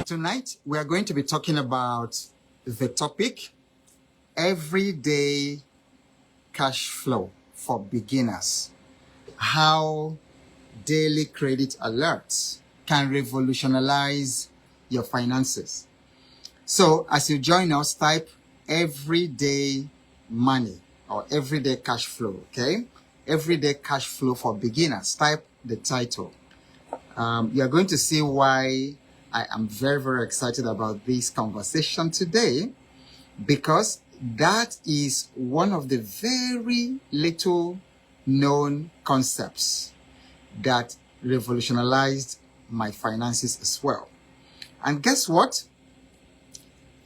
Tonight, we are going to be talking about the topic, everyday cash flow for beginners. How daily credit alerts can revolutionize your finances. So as you join us, type everyday money or everyday cash flow, okay? Everyday cash flow for beginners. Type the title. You are going to see why I am very, very excited about this conversation today, because that is one of the very little known concepts that revolutionized my finances as well. And guess what?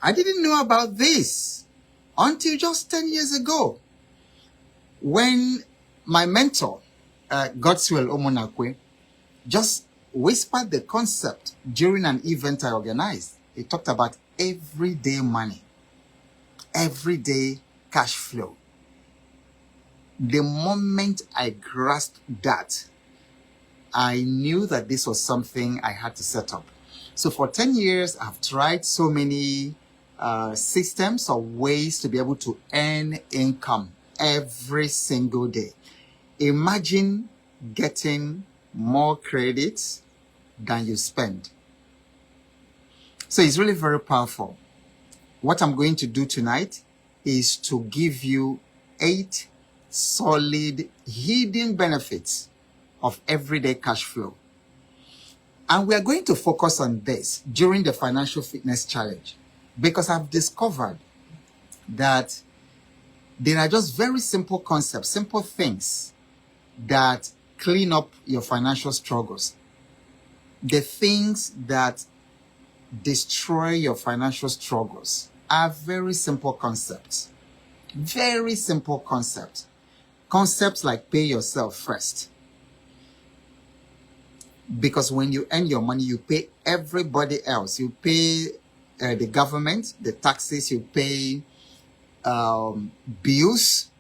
I didn't know about this until just 10 years ago, when my mentor, Godswill Omonakwe, just whispered the concept during an event I organized. He talked about everyday money, everyday cash flow. The moment I grasped that, I knew that this was something I had to set up. So for 10 years, I've tried so many systems or ways to be able to earn income every single day. Imagine getting more credits than you spend. So it's really very powerful. What I'm going to do tonight is to give you 8 solid hidden benefits of everyday cash flow. And we are going to focus on this during the Financial Fitness Challenge, because I've discovered that there are just very simple concepts, simple things that clean up your financial struggles. The things that destroy your financial struggles are very simple concepts. Very simple concepts. Concepts like pay yourself first. Because when you earn your money, you pay everybody else. You pay the government, the taxes, you pay bills,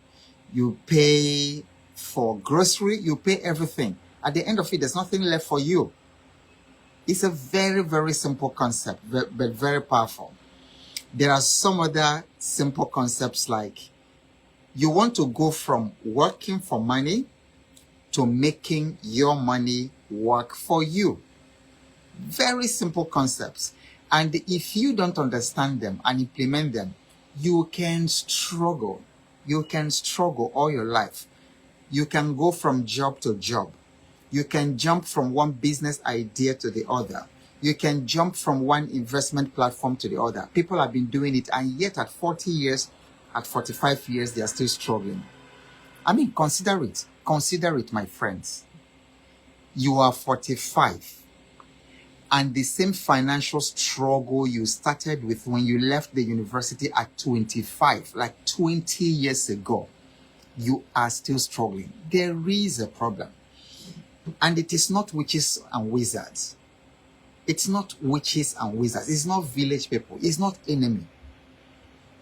you pay for grocery, you pay everything. At the end of it, there's nothing left for you. It's a very, very simple concept, but very powerful. There are some other simple concepts, like you want to go from working for money to making your money work for you. Very simple concepts. And if you don't understand them and implement them, you can struggle. You can struggle all your life. You can go from job to job. You can jump from one business idea to the other. You can jump from one investment platform to the other. People have been doing it, and yet at 40 years, at 45 years, they are still struggling. I mean, consider it. Consider it, my friends. You are 45, and the same financial struggle you started with when you left the university at 25, like 20 years ago, you are still struggling. There is a problem. And it is not witches and wizards. It's not witches and wizards. It's not village people. It's not enemy.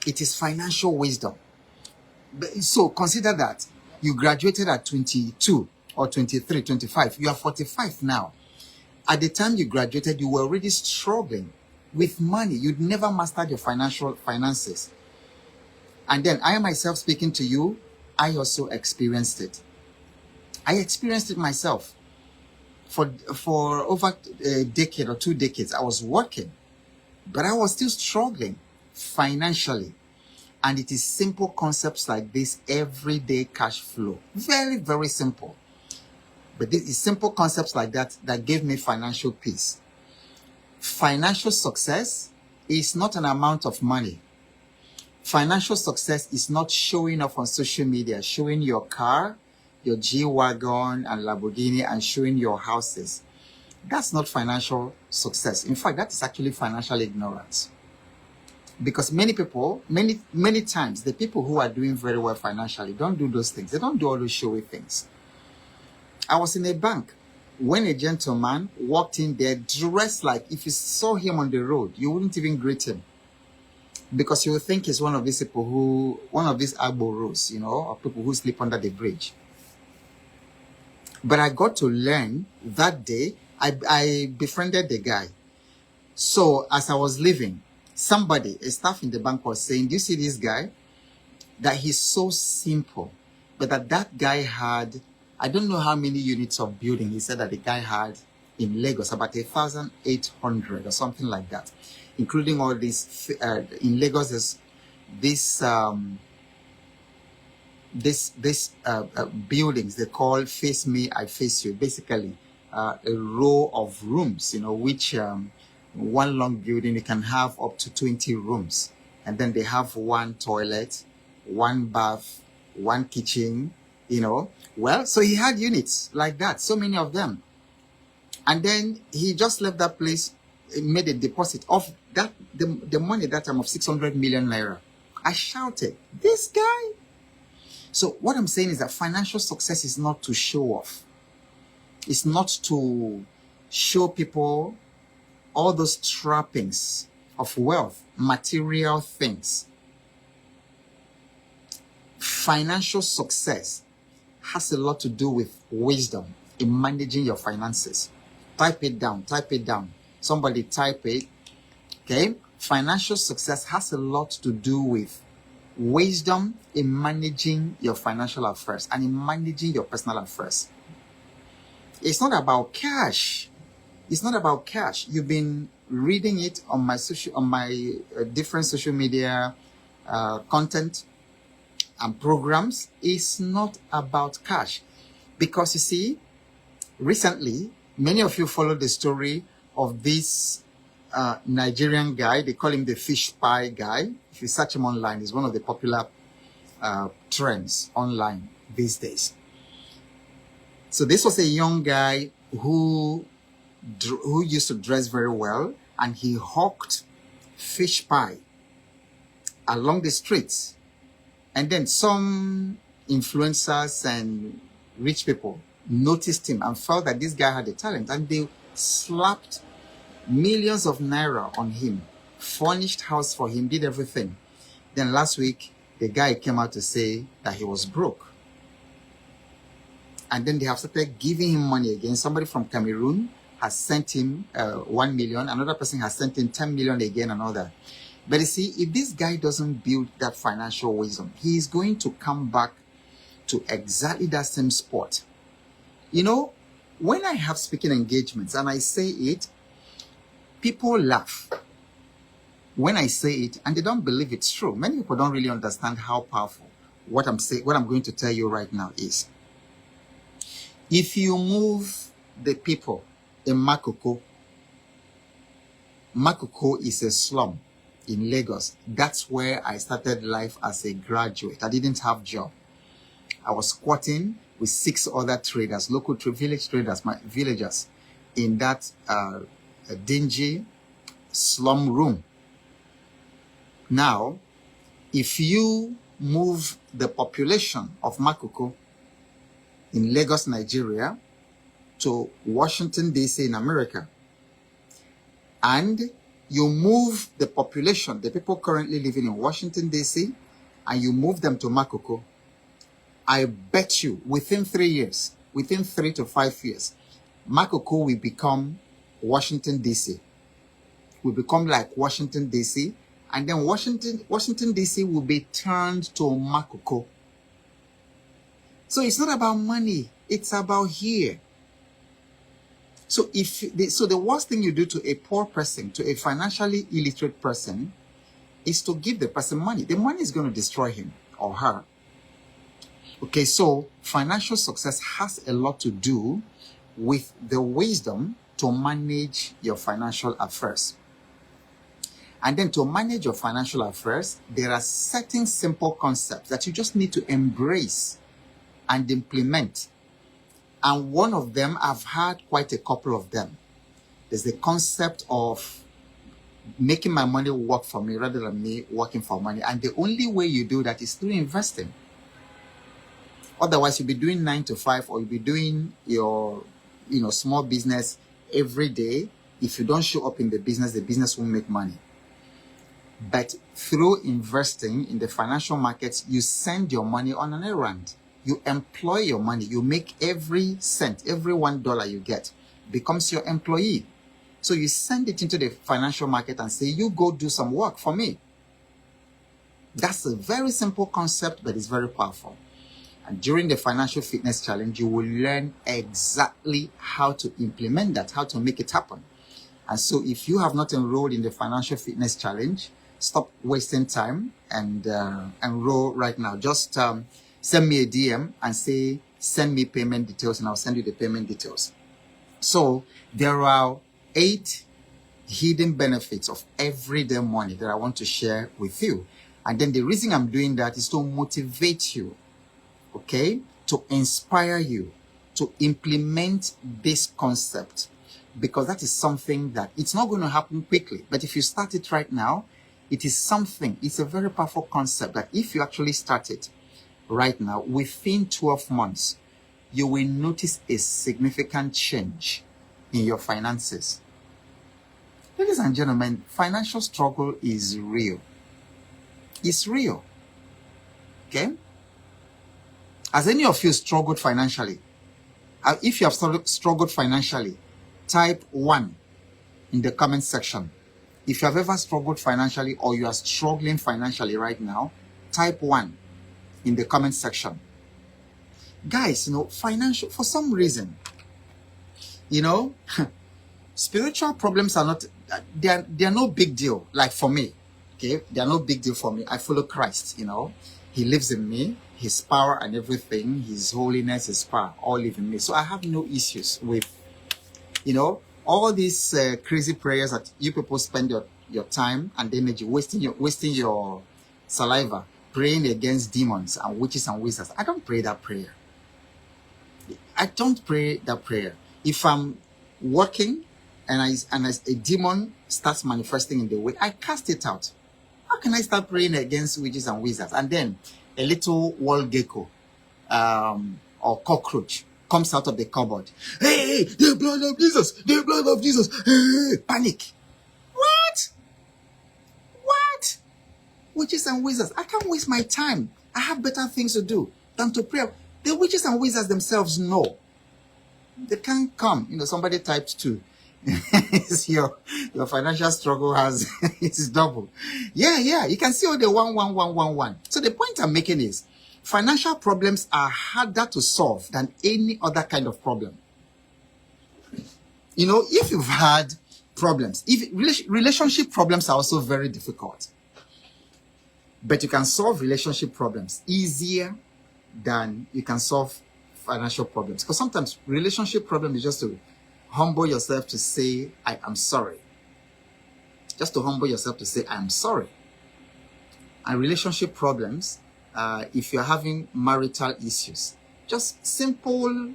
It is financial wisdom. So consider that you graduated at 22 or 23, 25. You are 45 now. At the time you graduated, you were already struggling with money. You'd never mastered your finances. And then I myself speaking to you, I also experienced it. I experienced it myself. For over a decade or 2 decades, I was working, but I was still struggling financially. And it is simple concepts like this, everyday cash flow. Very, very simple. But this is simple concepts like that that gave me financial peace. Financial success is not an amount of money. Financial success is not showing off on social media, showing your car, your G-Wagon and Lamborghini, and showing your houses. That's not financial success. In fact, that is actually financial ignorance. Because many people, many times, the people who are doing very well financially don't do those things. They don't do all those showy things. I was in a bank when a gentleman walked in there dressed like, if you saw him on the road, you wouldn't even greet him. Because you would think he's one of these people one of these arboros, or people who sleep under the bridge. But I got to learn that day. I befriended the guy. So as I was leaving, somebody, a staff in the bank, was saying, do you see this guy? That he's so simple, but that guy had, I don't know how many units of building. He said that the guy had in Lagos about 1,800 or something like that, including all these. In Lagos, there's this buildings they call "Face Me, I Face You." Basically, a row of rooms, which one long building you can have up to 20 rooms, and then they have one toilet, one bath, one kitchen, Well, so he had units like that, so many of them. And then he just left that place, made a deposit of that the money that time of 600 million naira. I shouted, this guy. So what I'm saying is that financial success is not to show off. It's not to show people all those trappings of wealth, material things. Financial success has a lot to do with wisdom in managing your finances. Type it down. Somebody type it. Okay? Financial success has a lot to do with wisdom in managing your financial affairs and in managing your personal affairs. It's not about cash. It's not about cash. You've been reading it on my different social media content and programs. It's not about cash, because you see, recently many of you followed the story of this Nigerian guy. They call him the fish pie guy. If you search him online, he's one of the popular trends online these days. So this was a young guy who used to dress very well, and he hawked fish pie along the streets. And then some influencers and rich people noticed him and felt that this guy had a talent, and they slapped millions of naira on him, furnished house for him, did everything. Then last week, the guy came out to say that he was broke. And then they have started giving him money again. Somebody from Cameroon has sent him 1 million. Another person has sent him 10 million again, another. But you see, if this guy doesn't build that financial wisdom, he is going to come back to exactly that same spot. When I have speaking engagements and I say it, people laugh when I say it, and they don't believe it's true. Many people don't really understand how powerful what I'm going to tell you right now is. If you move the people in Makoko is a slum in Lagos. That's where I started life as a graduate. I didn't have a job. I was squatting with 6 other traders, local village traders, my villagers, in that dingy slum room. Now, if you move the population of Makoko in Lagos, Nigeria, to Washington, D.C. in America, and you move the population, the people currently living in Washington, D.C., and you move them to Makoko, I bet you within 3 years, within 3 to 5 years, Makoko will become Washington, D.C. Will become like Washington, D.C., and then Washington, D.C. will be turned to Makoko. So it's not about money, it's about here. So the worst thing you do to a poor person, to a financially illiterate person, is to give the person money. The money is going to destroy him or her. Okay, so financial success has a lot to do with the wisdom to manage your financial affairs. And then to manage your financial affairs, there are certain simple concepts that you just need to embrace and implement. And one of them, I've had quite a couple of them. There's the concept of making my money work for me rather than me working for money. And the only way you do that is through investing. Otherwise, you'll be doing 9 to 5, or you'll be doing your, small business every day. If you don't show up in the business won't make money. But through investing in the financial markets, you send your money on an errand. You employ your money. You make every cent, every $1 you get becomes your employee. So you send it into the financial market and say, you go do some work for me. That's a very simple concept, but it's very powerful. And during the financial fitness challenge, you will learn exactly how to implement that, how to make it happen. And so if you have not enrolled in the financial fitness challenge, stop wasting time and enroll right now. Just send me a DM and say, send me payment details, and I'll send you the payment details. So there are 8 hidden benefits of everyday money that I want to share with you. And then the reason I'm doing that is to motivate you, okay, to inspire you to implement this concept, because that is something that it's not going to happen quickly. But if you start it right now, it is something, it's a very powerful concept that if you actually start it right now, within 12 months, you will notice a significant change in your finances. Ladies and gentlemen, financial struggle is real. It's real. Okay? Has any of you struggled financially? If you have struggled financially, type 1 in the comment section. If you have ever struggled financially or you are struggling financially right now, type 1 in the comment section. Guys, financial, for some reason, spiritual problems are not, they are no big deal. Like for me, okay, they are no big deal for me. I follow Christ, He lives in me. His power and everything, His holiness, His power, all live in me. So I have no issues with, all these crazy prayers that you people spend your time and energy wasting your saliva praying against demons and witches and wizards. I don't pray that prayer. I don't pray that prayer. If I'm working and a demon starts manifesting in the way, I cast it out. How can I start praying against witches and wizards? And then a little wall gecko or cockroach comes out of the cupboard. Hey, the blood of Jesus, the blood of Jesus. Hey, panic. What? Witches and wizards. I can't waste my time. I have better things to do than to pray. The witches and wizards themselves know. They can't come. Somebody typed 2. your financial struggle has it's double. Yeah. You can see all the 1. So the point I'm making is financial problems are harder to solve than any other kind of problem. If you've had problems, relationship problems are also very difficult. But you can solve relationship problems easier than you can solve financial problems. Because sometimes relationship problem is just to humble yourself to say, I am sorry. Just to humble yourself to say, I am sorry. And relationship problems, if you're having marital issues, just simple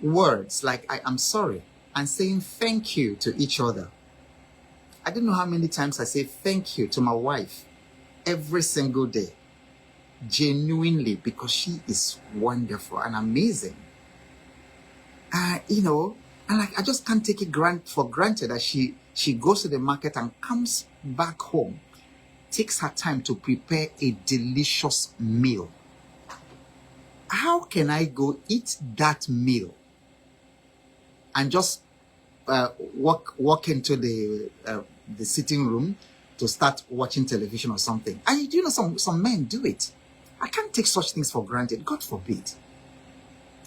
words like, I am sorry, and saying thank you to each other. I don't know how many times I say thank you to my wife every single day. Genuinely, because she is wonderful and amazing. And I just can't take it for granted that she goes to the market and comes back home, takes her time to prepare a delicious meal. How can I go eat that meal and just walk into the sitting room to start watching television or something? And some men do it. I can't take such things for granted. God forbid.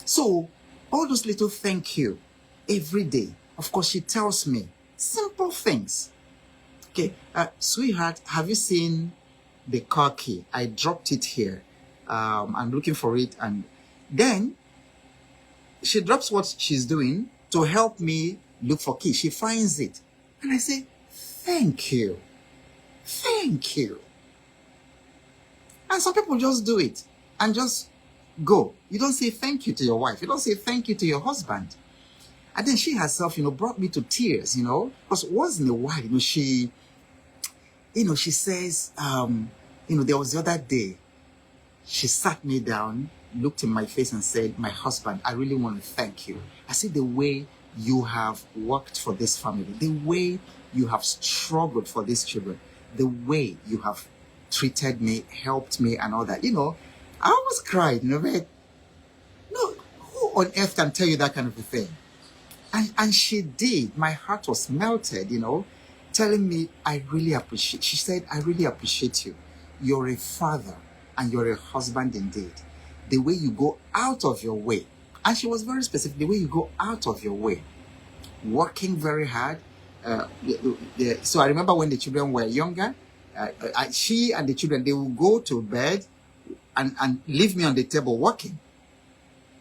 So all those little thank you every day. Of course, she tells me simple things. Okay, sweetheart, have you seen the car key? I dropped it here. I'm looking for it. And then she drops what she's doing to help me look for key. She finds it. And I say, thank you. Thank you. And some people just do it and just go. You don't say thank you to your wife. You don't say thank you to your husband. And then she herself, brought me to tears, because once in a while, she says, there was the other day, she sat me down, looked in my face and said, my husband, I really want to thank you. I see the way you have worked for this family, the way you have struggled for these children, the way you have treated me, helped me and all that. I almost cried, but no, who on earth can tell you that kind of a thing? And she did. My heart was melted, telling me, I really appreciate. She said, I really appreciate you. You're a father and you're a husband indeed. The way you go out of your way. And she was very specific. The way you go out of your way. Working very hard. So I remember when the children were younger, she and the children, they would go to bed and leave me on the table working.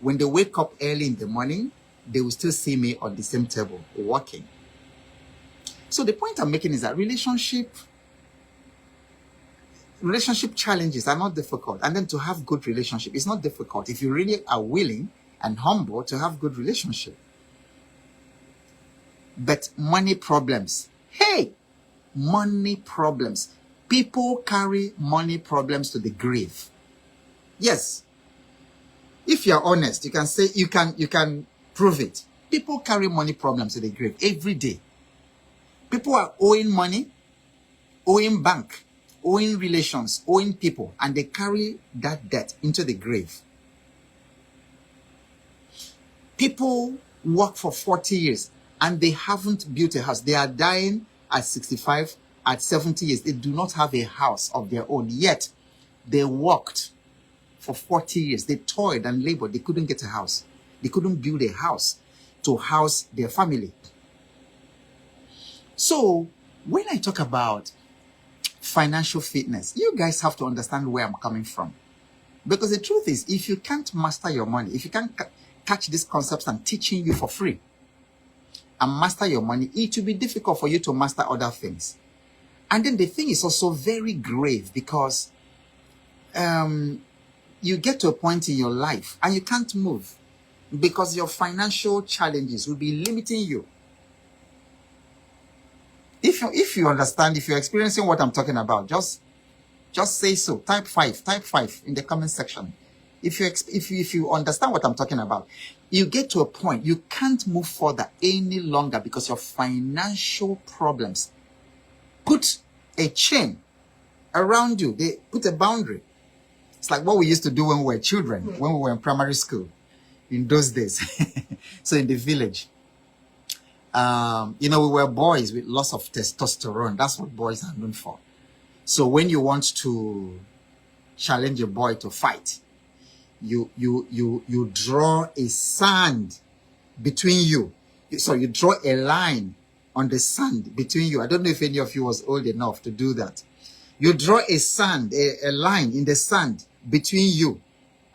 When they wake up early in the morning, they will still see me on the same table working. So the point I'm making is that relationship challenges are not difficult. And then to have good relationship is not difficult if you really are willing and humble to have good relationship. But money problems. Hey, money problems. People carry money problems to the grave. Yes. If you're honest, you can say, you can prove it. People carry money problems to the grave every day. People are owing money, owing bank, owing relations, owing people, and they carry that debt into the grave. People work for 40 years and they haven't built a house. They are dying at 65, at 70 years. They do not have a house of their own. Yet, they worked for 40 years. They toiled and labored. They couldn't get a house. They couldn't build a house to house their family. So, when I talk about financial fitness, you guys have to understand where I'm coming from. Because the truth is, if you can't master your money, if you can't catch these concepts I'm teaching you for free and master your money, it will be difficult for you to master other things. And then the thing is also very grave because you get to a point in your life and you can't move because your financial challenges will be limiting you. If you understand, if you're experiencing what I'm talking about, just say so. Type 5 in the comment section. If you understand what I'm talking about, you get to a point you can't move further any longer because your financial problems put a chain around you. They put a boundary. It's like what we used to do when we were children, when we were in primary school in those days. So in the village, we were boys with lots of testosterone. That's what boys are known for. So when you want to challenge a boy to fight, you draw a sand between you. So you draw a line on the sand between you. I don't know if any of you was old enough to do that. You draw a line in the sand between you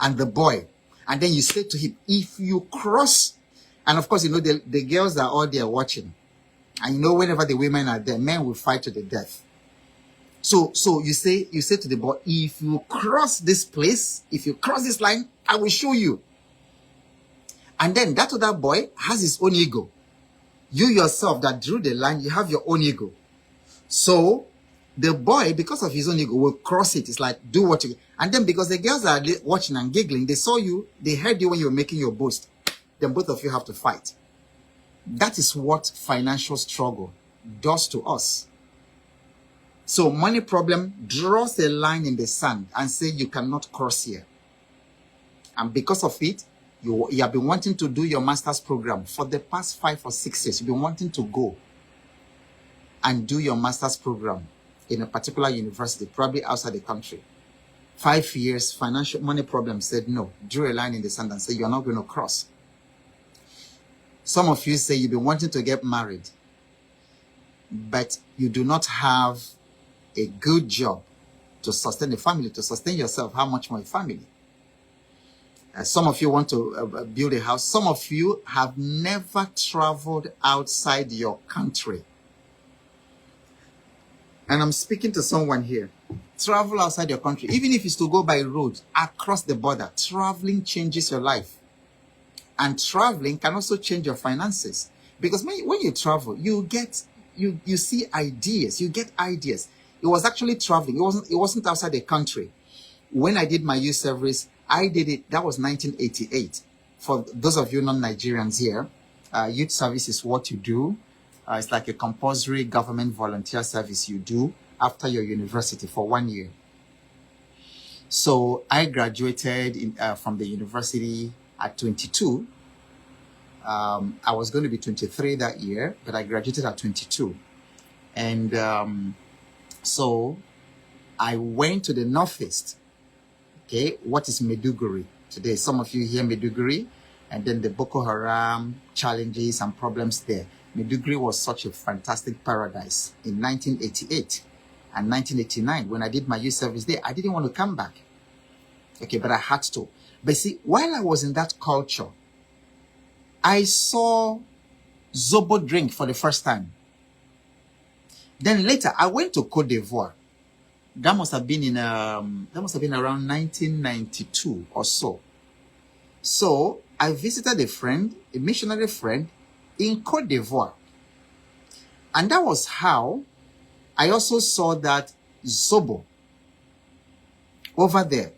and the boy. And then you say to him, if you cross, and of course, the girls are all there watching. And whenever the women are there, men will fight to the death. So you say to the boy, if you cross this place, if you cross this line, I will show you. And then that other boy has his own ego. You yourself that drew the line, you have your own ego. So the boy, because of his own ego, will cross it. It's like, do what you... And then because the girls are watching and giggling, they saw you, they heard you when you were making your boast. Then both of you have to fight. That is what financial struggle does to us. So money problem draws a line in the sand and say you cannot cross here. And because of it, you have been wanting to do your master's program for the past 5 or 6 years. You've been wanting to go and do your master's program in a particular university, probably outside the country. 5 years, financial money problem said no. Drew a line in the sand and said you're not going to cross. Some of you say you've been wanting to get married, but you do not have a good job to sustain a family, to sustain yourself. How much more a family? Some of you want to build a house. Some of you have never traveled outside your country. And I'm speaking to someone here. Travel outside your country. Even if it's to go by road, across the border, traveling changes your life. And traveling can also change your finances. Because when you travel, you see ideas. You get ideas. It was actually traveling. It wasn't outside the country. When I did my youth service, I did it. That was 1988. For those of you non-Nigerians here, youth service is what you do. It's like a compulsory government volunteer service you do after your university for 1 year. So I graduated from the university at 22. I was going to be 23 that year, but I graduated at 22. And so I went to the Northeast. Okay, what is Maiduguri today? Some of you hear Maiduguri, and then the Boko Haram challenges and problems there. Maiduguri was such a fantastic paradise in 1988 and 1989 when I did my youth service there. I didn't want to come back. Okay, but I had to. But see, while I was in that culture, I saw Zobo drink for the first time. Then later, I went to Cote d'Ivoire. That must have been around 1992 or so. So I visited a missionary friend in Cote d'Ivoire. And that was how I also saw that Zobo over there.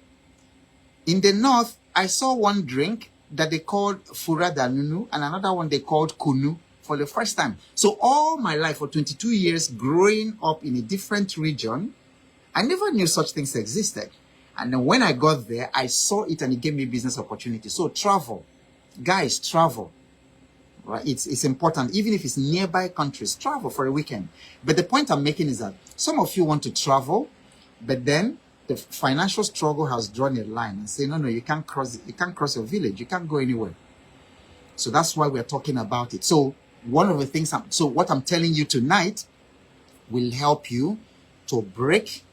In the north, I saw one drink that they called Fura Danunu and another one they called Kunu for the first time. So all my life, for 22 years, growing up in a different region, I never knew such things existed. And then when I got there, I saw it and it gave me business opportunity. So travel. Guys, travel. Right? It's important. Even if it's nearby countries, travel for a weekend. But the point I'm making is that some of you want to travel, but then the financial struggle has drawn a line and say, no, you can't cross it. You can't cross your village. You can't go anywhere. So that's why we're talking about it. So one of the things, so what I'm telling you tonight will help you to break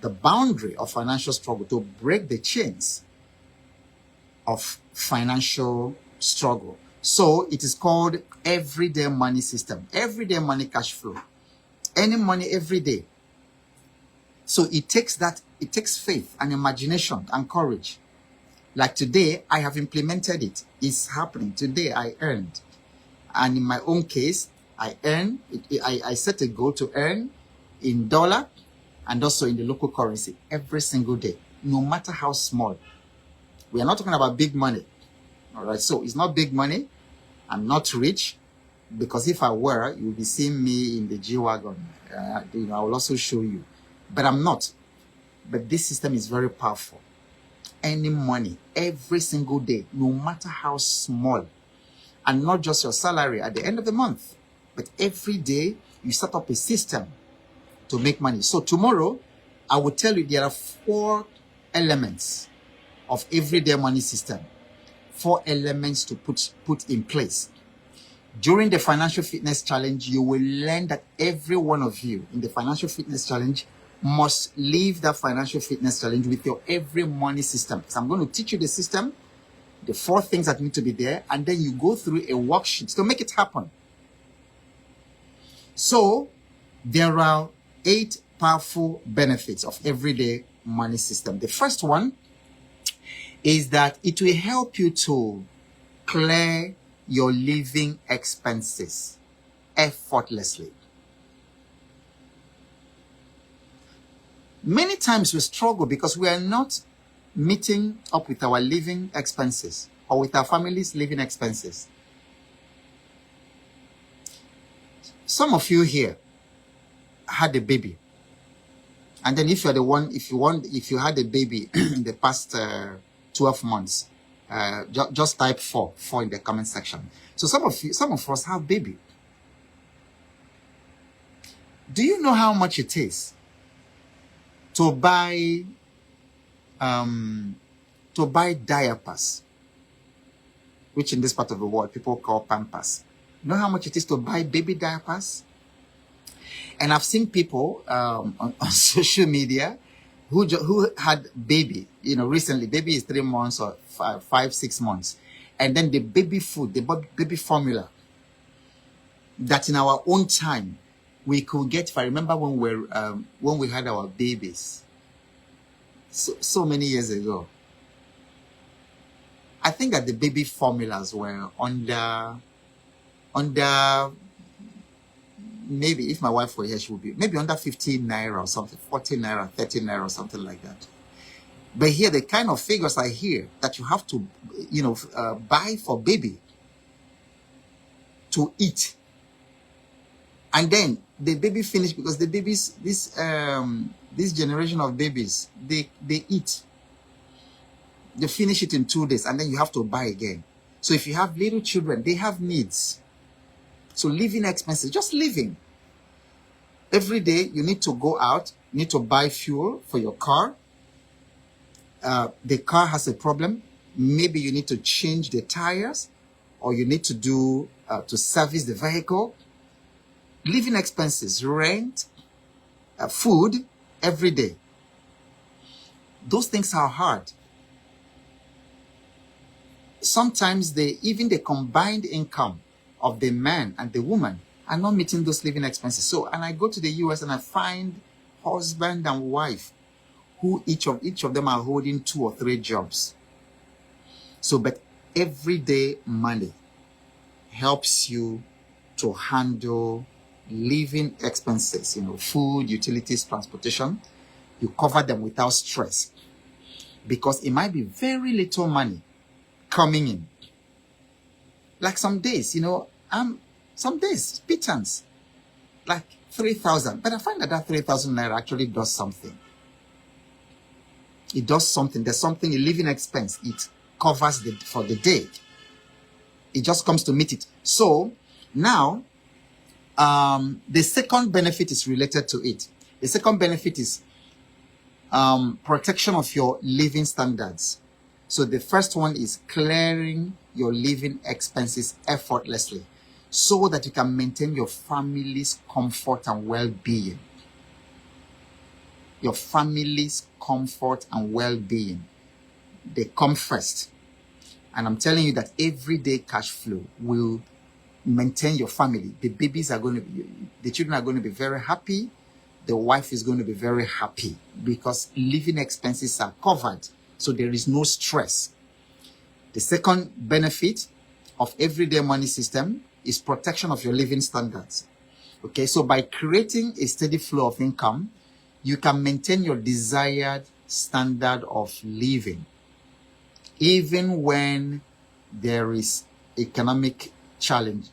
the boundary of financial struggle, to break the chains of financial struggle. So it is called everyday money system, everyday money cash flow, any money every day. So it takes faith and imagination and courage. Like today, I have implemented it. It's happening. Today, I earned. And in my own case, I set a goal to earn in dollar and also in the local currency every single day, no matter how small. We are not talking about big money. All right. So it's not big money. I'm not rich, because if I were, you will be seeing me in the G-Wagon. I will also show you. But I'm not. But this system is very powerful. Any money, every single day, no matter how small. And not just your salary at the end of the month, but every day you set up a system to make money. So tomorrow, I will tell you there are 4 elements of everyday money system. 4 elements to put in place. During the Financial Fitness Challenge, you will learn that every one of you in the Financial Fitness Challenge must leave that Financial Fitness Challenge with your every money system. So I'm going to teach you the system, the 4 things that need to be there, and then you go through a worksheet to make it happen. So there are 8 powerful benefits of everyday money system. The first one is that it will help you to clear your living expenses effortlessly. Many times we struggle because we are not meeting up with our living expenses or with our family's living expenses. Some of you here had a baby. And then if you're the one, if you had a baby in the past 12 months, just type 4 in the comment section. So some of us have baby. Do you know how much it is to buy diapers, which in this part of the world people call Pampers? You know how much it is to buy baby diapers? And I've seen people on social media who had baby, recently. Baby is 3 months or 5-6 months, and then the baby food, the baby formula that in our own time we could get. If I remember when we had our babies, so many years ago, I think that the baby formulas were under maybe, if my wife were here, she would be maybe under 15 naira or something, 14 naira, 13 naira or something like that. But here, the kind of figures I hear that you have to, buy for baby to eat. And then the baby finish, because the babies, this generation of babies, they eat. They finish it in 2 days and then you have to buy again. So if you have little children, they have needs. So living expenses, just living. Every day you need to go out, you need to buy fuel for your car. The car has a problem. Maybe you need to change the tires, or you need to do to service the vehicle. Living expenses, rent, food, every day. Those things are hard. Sometimes even the combined income of the man and the woman are not meeting those living expenses. So, and I go to the US and I find husband and wife who each of them are holding 2 or 3 jobs. So, but everyday money helps you to handle living expenses, food, utilities, transportation. You cover them without stress, because it might be very little money coming in. Like some days, some days, pittance, like 3,000. But I find that 3,000 naira actually does something. It does something. There's something, a living expense. It covers for the day. It just comes to meet it. So now, the second benefit is related to it. The second benefit is protection of your living standards. So the first one is clearing your living expenses effortlessly, so that you can maintain your family's comfort and well-being. Your family's comfort and well-being, they come first. And I'm telling you that everyday cash flow will maintain your family. The children are going to be very happy. The wife is going to be very happy, because living expenses are covered. So there is no stress. The second benefit of everyday money system is protection of your living standards. Okay, so by creating a steady flow of income, you can maintain your desired standard of living, even when there is economic challenge,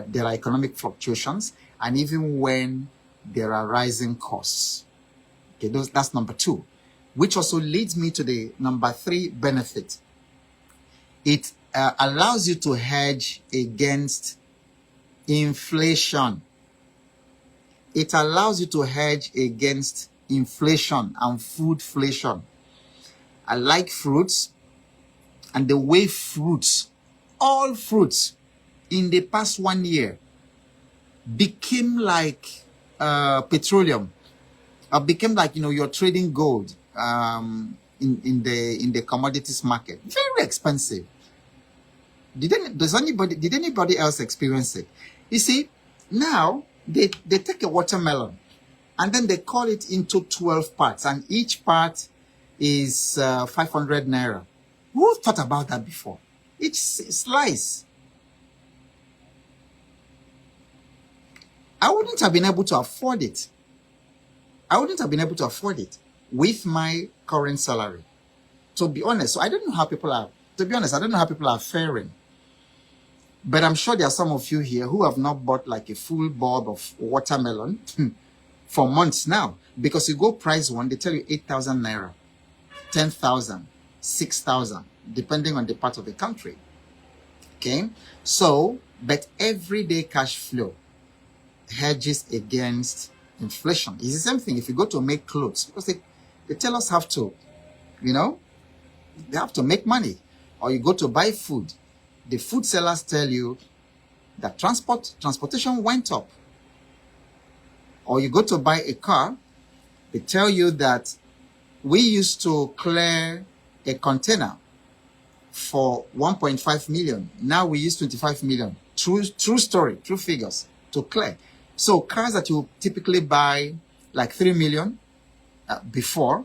there are economic fluctuations, and even when there are rising costs. Okay, that's number 2, which also leads me to the number 3 benefit. It allows you to hedge against inflation. It allows you to hedge against inflation and foodflation. I like fruits, and the way all fruits in the past 1 year became like petroleum, became like, you're trading gold in the commodities market. Very expensive. Did anybody else experience it? You see, now they take a watermelon and then they cut it into 12 parts, and each part is 500 naira. Who thought about that before? Each slice. I wouldn't have been able to afford it. With my current salary. To be honest, so I don't know how people are faring. But I'm sure there are some of you here who have not bought like a full bulb of watermelon for months now. Because you go price one, they tell you 8,000 naira, 10,000, 6,000, depending on the part of the country. Okay? So, but everyday cash flow hedges against inflation. It's the same thing if you go to make clothes, because they tell us have to, they have to make money. Or you go to buy food, the food sellers tell you that transportation went up. Or you go to buy a car, they tell you that we used to clear a container for 1.5 million. Now we use 25 million. True story, true figures to clear. So cars that you typically buy like 3 million before,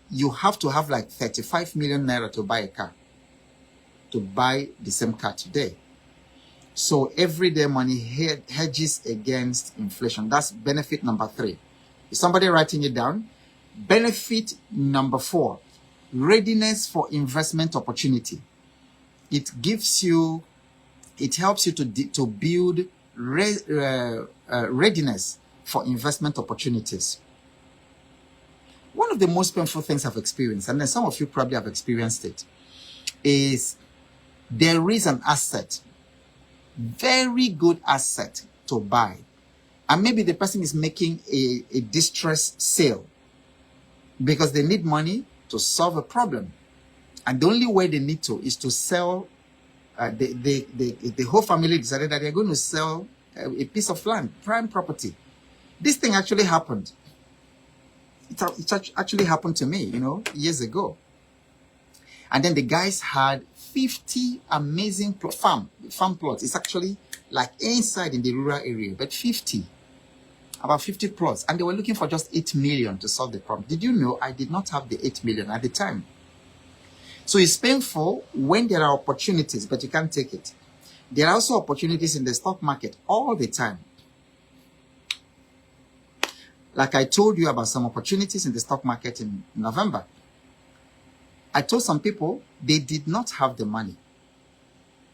you have to have like 35 million naira to buy a car, to buy the same car today. So everyday money hedges against inflation. That's benefit number 3. Is somebody writing it down? Benefit number 4, readiness for investment opportunity. It helps you to build readiness for investment opportunities. One of the most painful things I've experienced, and then some of you probably have experienced it, is there is an asset, very good asset to buy. And maybe the person is making a distress sale because they need money to solve a problem. And the only way they need to is to sell. The whole family decided that they're going to sell a piece of land, prime property. This thing actually happened. It actually happened to me, years ago. And then the guys had 50 amazing farm plots. It's actually like inside in the rural area, but about 50 plots. And they were looking for just 8 million to solve the problem. Did you know I did not have the 8 million at the time? So it's painful when there are opportunities, but you can't take it. There are also opportunities in the stock market all the time. Like I told you about some opportunities in the stock market in November. I told some people they did not have the money.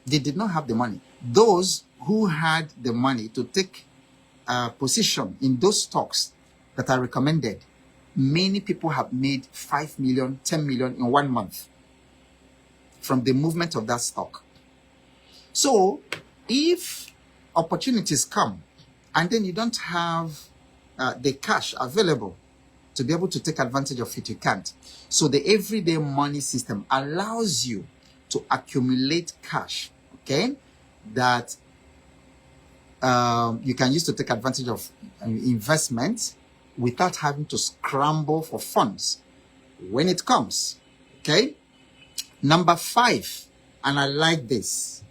They did not have the money. Those who had the money to take position in those stocks that I recommended, many people have made 5 million, 10 million in 1 month from the movement of that stock. So if opportunities come and then you don't have the cash available to be able to take advantage of it, you can't. So the everyday money system allows you to accumulate cash, okay, that you can use to take advantage of investments without having to scramble for funds when it comes, okay? Number 5, and I like this.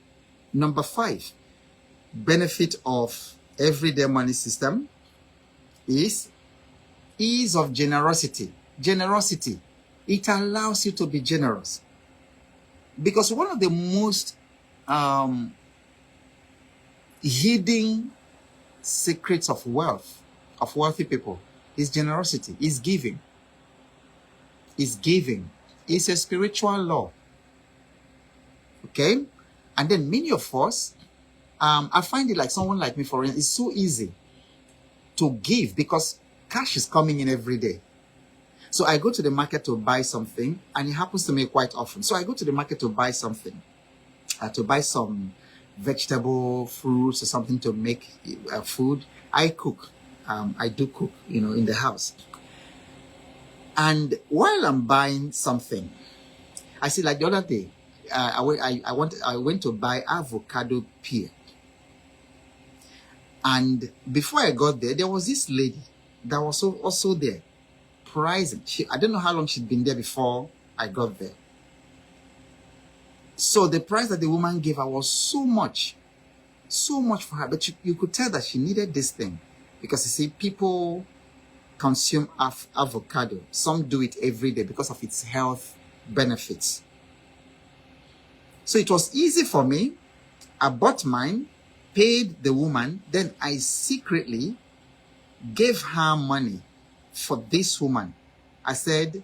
Number 5, benefit of everyday money system is ease of generosity. Generosity. It allows you to be generous. Because one of the most hidden secrets of wealth, of wealthy people, is generosity, is giving. Is giving. It's a spiritual law. Okay? And then many of us, I find it like someone like me, for instance, it's so easy to give because cash is coming in every day. So I go to the market to buy something, and it happens to me quite often. So I go to the market to buy something, to buy some vegetable, fruits, or something to make food. I cook. I do cook, in the house. And while I'm buying something, I see, like the other day, I went to buy avocado pear. And before I got there, there was this lady that was also there, pricing. I don't know how long she'd been there before I got there. So the price that the woman gave her was so much for her. But you could tell that she needed this thing. Because you see, people consume avocado. Some do it every day because of its health benefits. So it was easy for me. I bought mine, paid the woman, then I secretly gave her money for this woman. I said,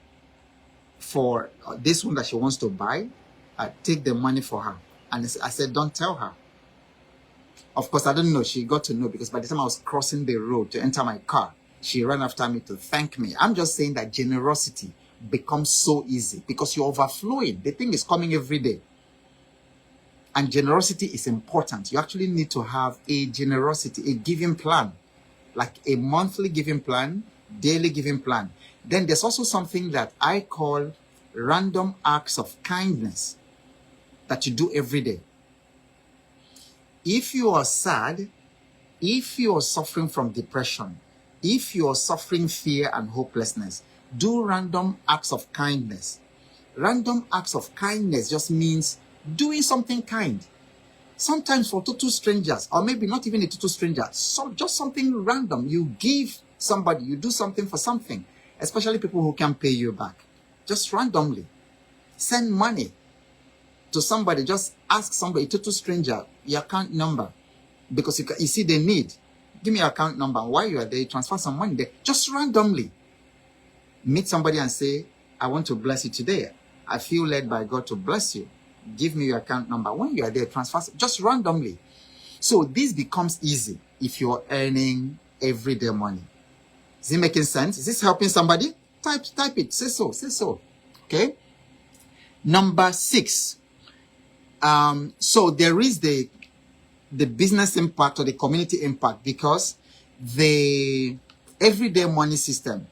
for this one that she wants to buy, I take the money for her. And I said, don't tell her. Of course, I don't know. She got to know because by the time I was crossing the road to enter my car, she ran after me to thank me. I'm just saying that generosity becomes so easy because you're overflowing. The thing is coming every day. And generosity is important. You actually need to have a generosity, a giving plan, like a monthly giving plan, daily giving plan. Then there's also something that I call random acts of kindness that you do every day. If you are sad, if you are suffering from depression, if you are suffering fear and hopelessness, do random acts of kindness. Random acts of kindness just means doing something kind. Sometimes for total strangers, or maybe not even a total stranger, just something random. You give somebody, you do something for something, especially people who can pay you back. Just randomly. Send money to somebody. Just ask somebody, a total stranger, your account number. Because you see the need. Give me your account number. While you are there, transfer some money there. Just randomly. Meet somebody and say, I want to bless you today. I feel led by God to bless you. Give me your account number. When you are there, transfer just randomly. So this becomes easy if you're earning everyday money. Is it making sense? Is this helping somebody? Type it. Say so. Okay. Number 6. So there is the business impact or the community impact, because the everyday money system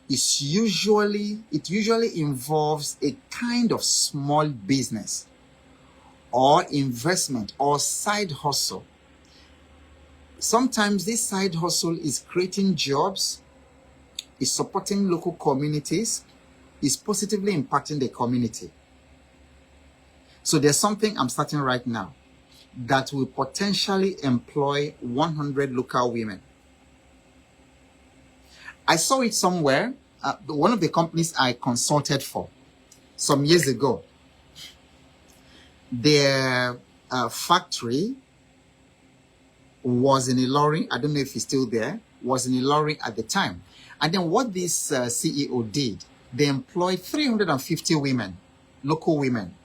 usually involves a kind of small business or investment or side hustle. Sometimes this side hustle is creating jobs, is supporting local communities, is positively impacting the community. So there's something I'm starting right now that will potentially employ 100 local women. I saw it somewhere. One of the companies I consulted for some years ago, their factory was in Ilorin. I don't know if it's still there. Was in Ilorin at the time. And then what this CEO did, they employed 350 women, local women.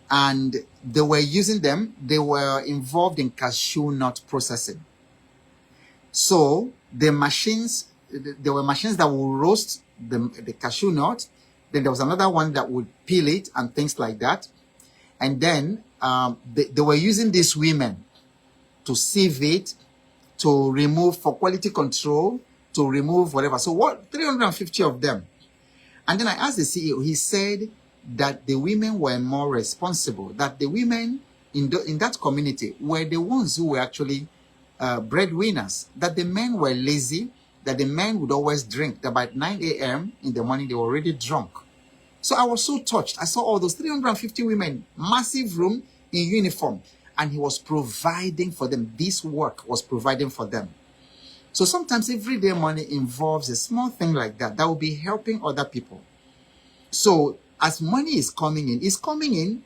And they were using them. They were involved in cashew nut processing. So the machines, there were machines that would roast the cashew nut. Then there was another one that would peel it and things like that. And then they were using these women to sieve it, to remove for quality control, to remove whatever. So what, 350 of them. And then I asked the CEO, he said that the women were more responsible, that the women in that community were the ones who were actually breadwinners, that the men were lazy, that the men would always drink, that by 9 a.m. in the morning, they were already drunk. So I was so touched. I saw all those 350 women, massive room in uniform, and he was providing for them. This work was providing for them. So sometimes everyday money involves a small thing like that will be helping other people. So as money is coming in, it's coming in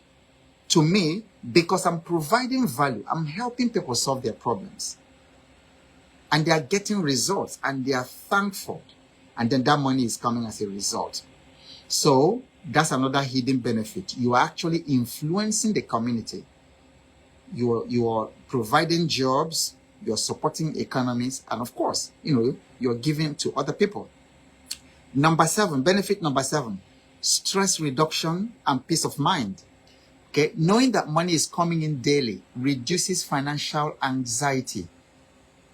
to me because I'm providing value. I'm helping people solve their problems. And they are getting results and they are thankful. And then that money is coming as a result. So that's another hidden benefit. You are actually influencing the community. You are providing jobs, you're supporting economies, and of course, you're giving to other people. Benefit number 7, stress reduction and peace of mind. Okay, knowing that money is coming in daily reduces financial anxiety,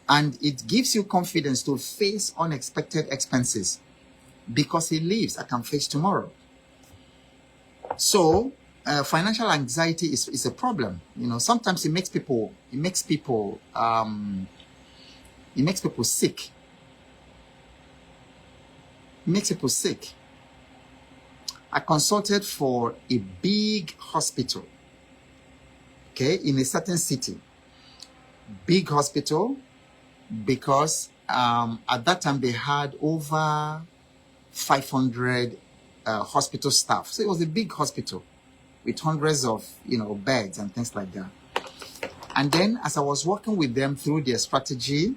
and it gives you confidence to face unexpected expenses because he lives, I can face tomorrow. So financial anxiety is a problem. Sometimes it makes people sick. It makes people sick. I consulted for a big hospital, okay, in a certain city. Big hospital, because at that time they had over 500 hospital staff. So it was a big hospital with hundreds of, beds and things like that. And then as I was working with them through their strategy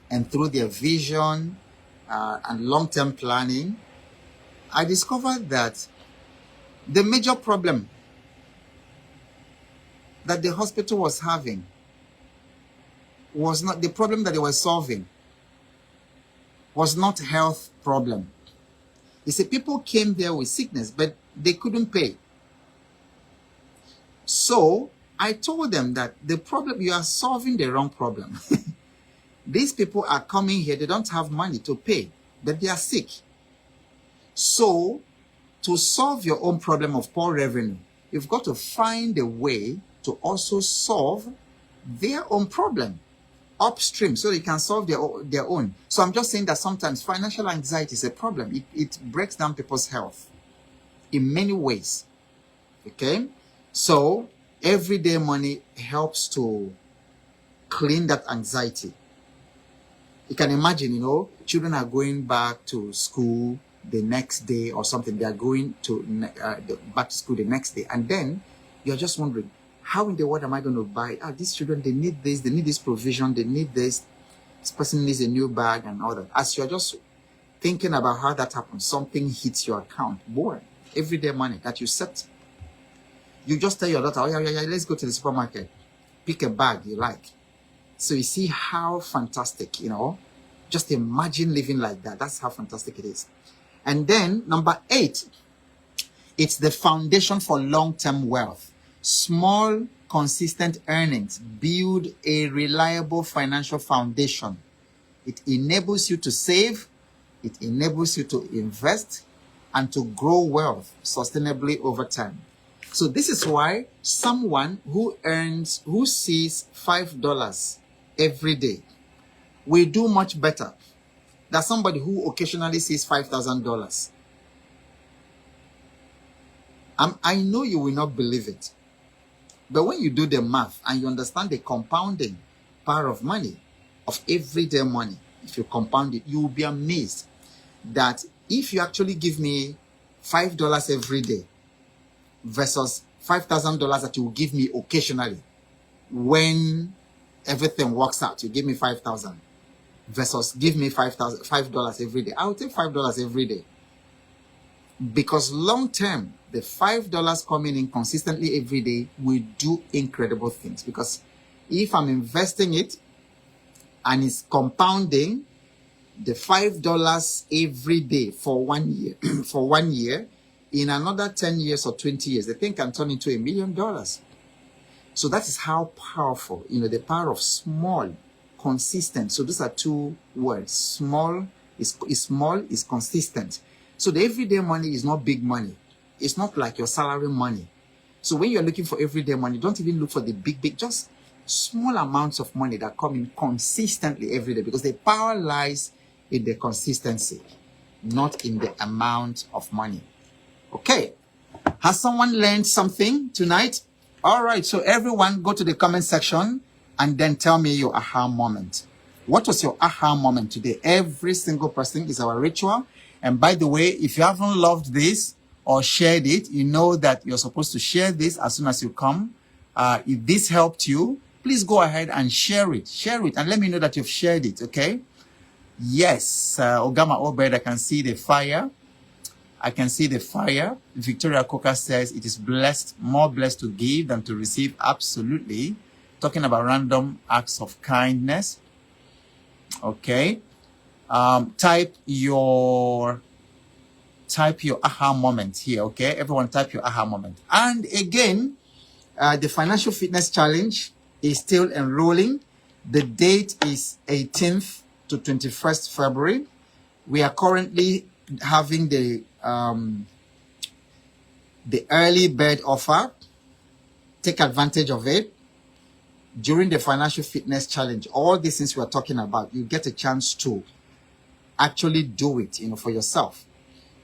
and through their vision and long-term planning, I discovered that the major problem that the hospital was having was not the problem that they were solving, was not health problem. You see, people came there with sickness, but they couldn't pay. So I told them that the problem, you are solving the wrong problem. These people are coming here, they don't have money to pay, but they are sick. So to solve your own problem of poor revenue, you've got to find a way to also solve their own problem upstream so they can solve their own. So I'm just saying that sometimes financial anxiety is a problem. It breaks down people's health in many ways. Okay? So everyday money helps to clean that anxiety. You can imagine, children are going back to school the next day or something. They are going to back to school the next day. And then you're just wondering, how in the world am I going to buy? These children, they need this provision, they need this. This person needs a new bag and all that. As you're just thinking about how that happens, something hits your account. Boy, everyday money that you set. You just tell your daughter, let's go to the supermarket. Pick a bag you like. So you see how fantastic, just imagine living like that. That's how fantastic it is. And then number 8, it's the foundation for long-term wealth. Small, consistent earnings build a reliable financial foundation. It enables you to save, it enables you to invest, and to grow wealth sustainably over time. So this is why someone who sees $5 every day will do much better than somebody who occasionally sees $5,000. I know you will not believe it, but when you do the math and you understand the compounding power of money, of everyday money, if you compound it, you will be amazed that if you actually give me $5 every day versus $5,000 that you will give me occasionally, when everything works out, you give me 5,000 versus give me $5 every day. I will take $5 every day, because long term, the $5 coming in consistently every day will do incredible things. Because if I'm investing it and it's compounding, the $5 every day for 1 year, for 1 year, in another 10 years or 20 years, the thing can turn into $1 million. So that is how powerful, the power of small, consistent. So those are two words. Small is consistent. So the everyday money is not big money. It's not like your salary money. So when you're looking for everyday money, don't even look for the big, just small amounts of money that come in consistently every day, because the power lies in the consistency, not in the amount of money. Okay. Has someone learned something tonight? All right. So everyone go to the comment section and then tell me your aha moment. What was your aha moment today? Every single person is our ritual. And by the way, if you haven't loved this or shared it, you know that you're supposed to share this as soon as you come. If this helped you, please go ahead and share it. Share it and let me know that you've shared it, okay? Yes, Ogama Obed, I can see the fire. I can see the fire. Victoria Coca says it is blessed, more blessed to give than to receive. Absolutely. Talking about random acts of kindness. Okay. Type your aha moment here, okay? Everyone type your aha moment. And again, the Financial Fitness Challenge is still enrolling. The date is 18th to 21st February. We are currently having the early bird offer. Take advantage of it. During the Financial Fitness Challenge, all these things we are talking about, you get a chance to actually do it, for yourself.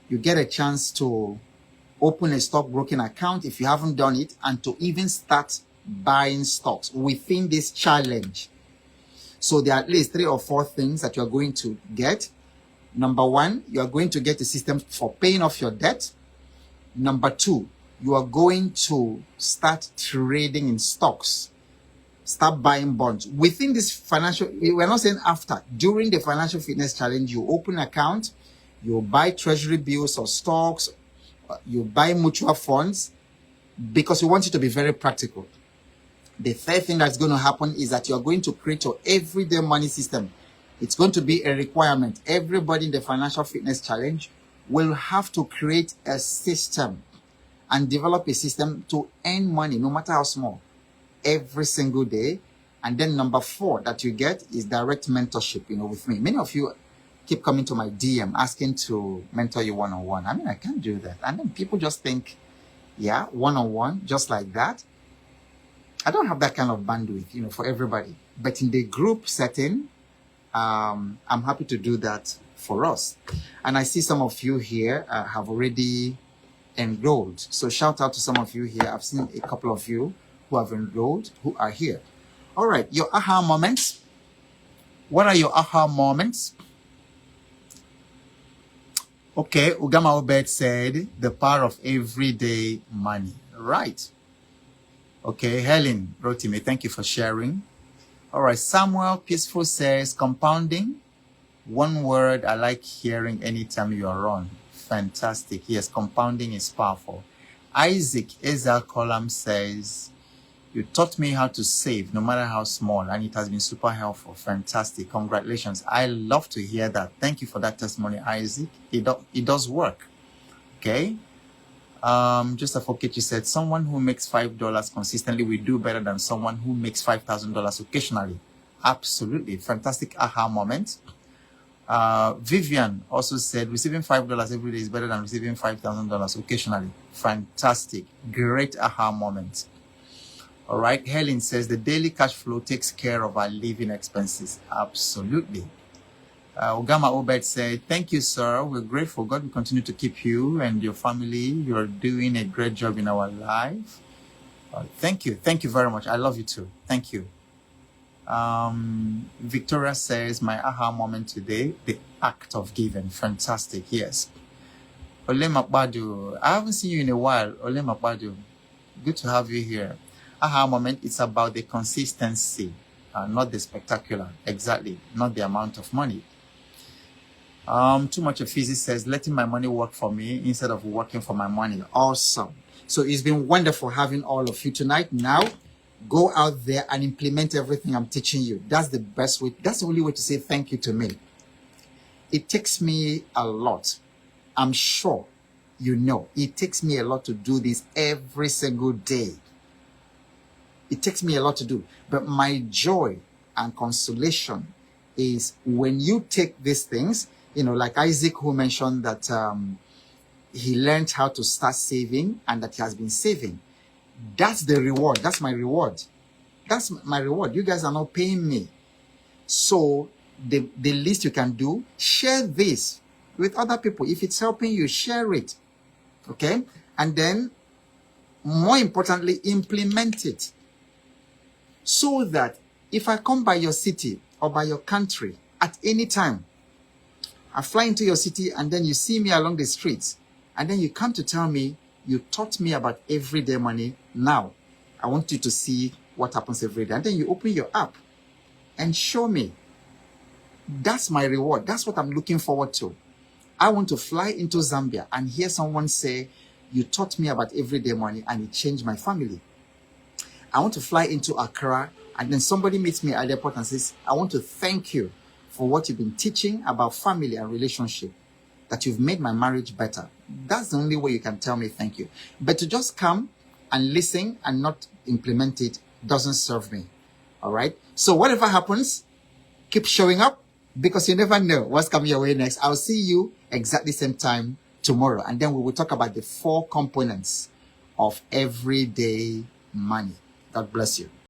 You get a chance to open a stockbroking account if you haven't done it, and to even start buying stocks within this challenge. So there are at least 3 or 4 things that you are going to get. Number 1, you are going to get a system for paying off your debt. Number 2, you are going to start trading in stocks. Start buying bonds. Within this financial, we're not saying after. During the Financial Fitness Challenge, you open an account, you buy treasury bills or stocks, you buy mutual funds, because we want you to be very practical. The third thing that's going to happen is that you're going to create your everyday money system. It's going to be a requirement. Everybody in the Financial Fitness Challenge will have to create a system and develop a system to earn money, no matter how small, every single day. And then number 4 that you get is direct mentorship, with me. Many of you keep coming to my DM asking to mentor you one-on-one. I mean, I can't do that. And then people just think, yeah, one-on-one, just like that. I don't have that kind of bandwidth, for everybody. But in the group setting, I'm happy to do that for us. And I see some of you here have already enrolled. So shout out to some of you here. I've seen a couple of you who have enrolled, who are here. All right, your aha moments. What are your aha moments? Okay, Ugama Obed said the power of everyday money. Right. Okay, Helen Rotimi, thank you for sharing. All right, Samuel Peaceful says compounding. One word I like hearing anytime you are on. Fantastic. Yes, compounding is powerful. Isaac Ezra Column says, you taught me how to save, no matter how small, and it has been super helpful. Fantastic. Congratulations. I love to hear that. Thank you for that testimony, Isaac. It does work. Okay. Joseph Okechi said, someone who makes $5 consistently will do better than someone who makes $5,000 occasionally. Absolutely. Fantastic aha moment. Vivian also said, receiving $5 every day is better than receiving $5,000 occasionally. Fantastic. Great aha moment. All right. Helen says, the daily cash flow takes care of our living expenses. Absolutely. Ogama Obed said, thank you, sir. We're grateful. God will continue to keep you and your family. You're doing a great job in our life. Thank you. Thank you very much. I love you too. Thank you. Victoria says, my aha moment today, the act of giving. Fantastic. Yes. Ole Makbadu, I haven't seen you in a while. Ole Makbadu, good to have you here. Aha moment, it's about the consistency, not the spectacular. Exactly. Not the amount of money. Too much of physics says, letting my money work for me instead of working for my money. Awesome. So it's been wonderful having all of you tonight. Now, go out there and implement everything I'm teaching you. That's the best way. That's the only way to say thank you to me. It takes me a lot. I'm sure you know. It takes me a lot to do this every single day. It takes me a lot to do. But my joy and consolation is when you take these things, you know, like Isaac who mentioned that he learned how to start saving and that he has been saving. That's the reward. That's my reward. That's my reward. You guys are not paying me. So the least you can do, share this with other people. If it's helping you, share it. Okay? And then, more importantly, implement it. So that if I come by your city or by your country at any time, I fly into your city and then you see me along the streets and then you come to tell me you taught me about everyday money. Now, I want you to see what happens every day. And then you open your app and show me. That's my reward. That's what I'm looking forward to. I want to fly into Zambia and hear someone say, you taught me about everyday money and it changed my family. I want to fly into Accra and then somebody meets me at the airport and says, I want to thank you for what you've been teaching about family and relationship, that you've made my marriage better. That's the only way you can tell me thank you. But to just come and listen and not implement it doesn't serve me. All right? So whatever happens, keep showing up because you never know what's coming your way next. I'll see you exactly same time tomorrow. And then we will talk about the 4 components of everyday money. God bless you.